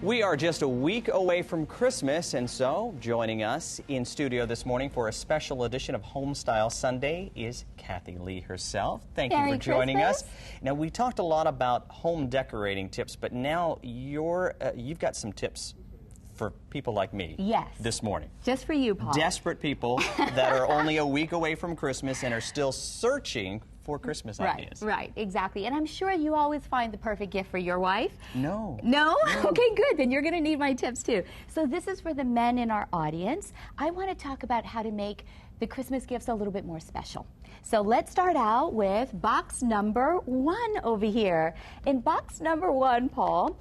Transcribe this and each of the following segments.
We are just a week away from Christmas, and so joining us in studio this morning for a special edition of Homestyle Sunday is Cathy Lee herself. Thank you for joining us. Now, we talked a lot about home decorating tips, but now you've got some tips for people like me. Yes. This morning. Just for you, Paul. Desperate people that are only a week away from Christmas and are still searching for Christmas ideas. Right, exactly. And I'm sure you always find the perfect gift for your wife. No. No? Okay, good. Then you're going to need my tips too. So this is for the men in our audience. I want to talk about how to make the Christmas gifts a little bit more special. So let's start out with box number 1 over here. In box number 1, Paul,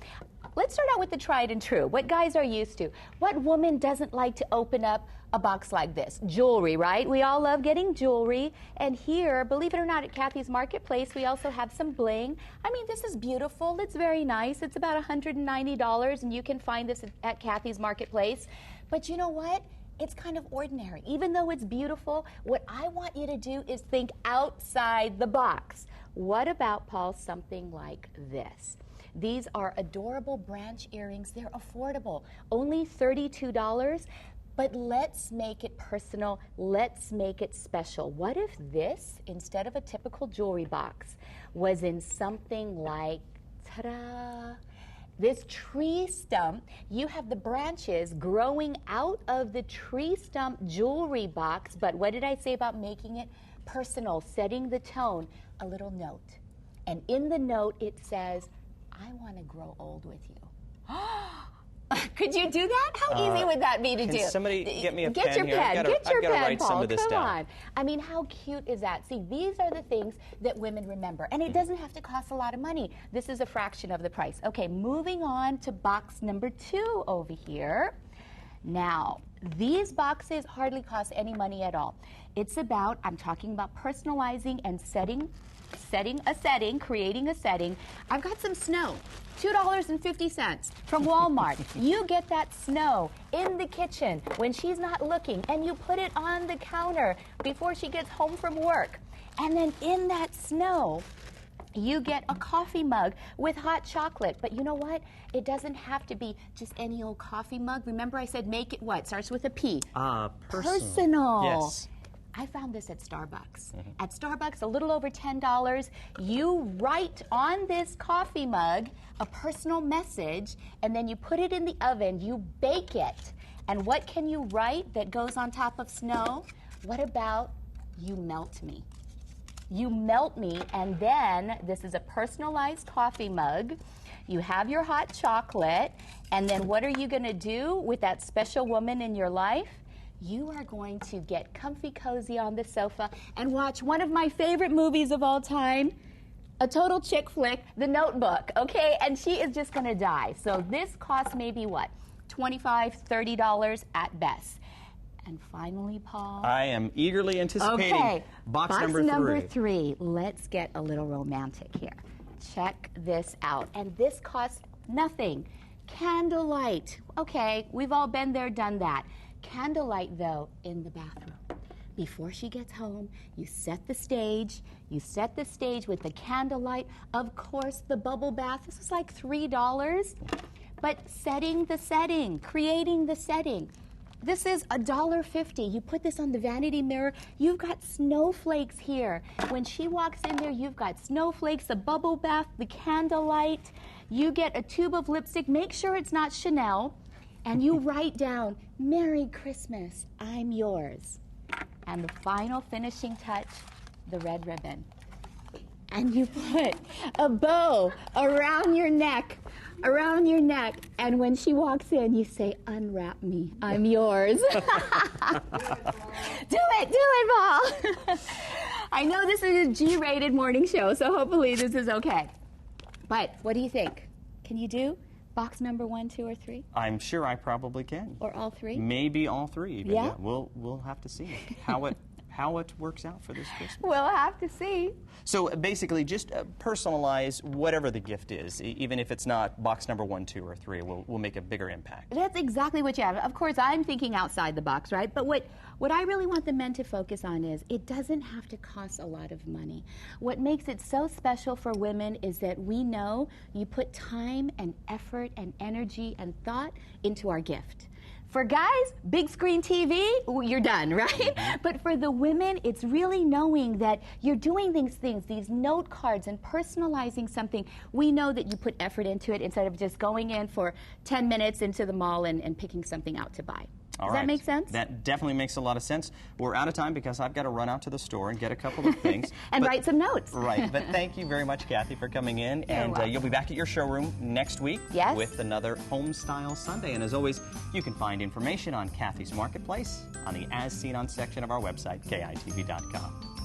let's start out with the tried and true. What guys are used to. What woman doesn't like to open up a box like this? Jewelry, right? We all love getting jewelry. And here, believe it or not, at Cathy's Marketplace, we also have some bling. I mean, this is beautiful. It's very nice. It's about $190, and you can find this at Cathy's Marketplace. But you know what? It's kind of ordinary. Even though it's beautiful, what I want you to do is think outside the box. What about, Paul, something like this? These are adorable branch earrings. They're affordable, only $32, but let's make it personal. Let's make it special. What if this, instead of a typical jewelry box, was in something like, ta-da, this tree stump? You have the branches growing out of the tree stump jewelry box, but what did I say about making it personal, setting the tone? A little note. And in the note, it says, I want to grow old with you. Could you do that? How easy would that be to do? Can somebody get me a pen your here? pen. Get your pen, write Paul. some of this Come down. on. I mean, how cute is that? See, these are the things that women remember. And it doesn't have to cost a lot of money. This is a fraction of the price. Okay, moving on to box number 2 over here. Now, these boxes hardly cost any money at all. It's about, I'm talking about personalizing and creating a setting. I've got some snow, $2.50 from Walmart. You get that snow in the kitchen when she's not looking, and you put it on the counter before she gets home from work. And then in that snow, you get a coffee mug with hot chocolate. But you know what? It doesn't have to be just any old coffee mug. Remember I said make it what? Starts with a P. Personal. Yes. I found this at Starbucks. At Starbucks, a little over $10, you write on this coffee mug a personal message, and then you put it in the oven, you bake it. And what can you write that goes on top of snow? What about, you melt me? You melt me, and then this is a personalized coffee mug. You have your hot chocolate, and then what are you going to do with that special woman in your life? You are going to get comfy cozy on the sofa and watch one of my favorite movies of all time, a total chick flick, The Notebook, okay? And she is just going to die. So this costs maybe what? $25, $30 at best. And finally, Paul. I am eagerly anticipating box number 3. Let's get a little romantic here. Check this out. And this costs nothing. Candlelight. Okay, we've all been there, done that. Candlelight, though, in the bathroom. Before she gets home, you set the stage. You set the stage with the candlelight. Of course, the bubble bath. This is like $3. But setting the setting, creating the setting. This is $1.50. You put this on the vanity mirror. You've got snowflakes here. When she walks in there, you've got snowflakes, the bubble bath, the candlelight. You get a tube of lipstick. Make sure it's not Chanel. And you write down, Merry Christmas, I'm yours. And the final finishing touch, the red ribbon. And you put a bow around your neck. And when she walks in, you say, unwrap me, I'm yours. Do it, Paul. I know this is a G-rated morning show, so hopefully this is okay. But what do you think? Can you do box number 1, 2, or 3? I'm sure I probably can. Or all 3? Maybe all 3 even. Yeah? We'll have to see how how it works out for this Christmas. We'll have to see. So basically, just personalize whatever the gift is, even if it's not box number 1, 2, or 3. Will make a bigger impact. That's exactly what you have. Of course, I'm thinking outside the box, right? But what I really want the men to focus on is it doesn't have to cost a lot of money. What makes it so special for women is that we know you put time and effort and energy and thought into our gift. For guys, big screen TV, you're done, right? Mm-hmm. But for the women, it's really knowing that you're doing these note cards and personalizing something. We know that you put effort into it instead of just going in for 10 minutes into the mall and picking something out to buy. Does that make sense? That definitely makes a lot of sense. We're out of time because I've got to run out to the store and get a couple of things. And write some notes. Right. But thank you very much, Cathy, for coming in. And you'll be back at your showroom next week with another Home Style Sunday. And as always, you can find information on Cathy's Marketplace on the As Seen On section of our website, KITV.com.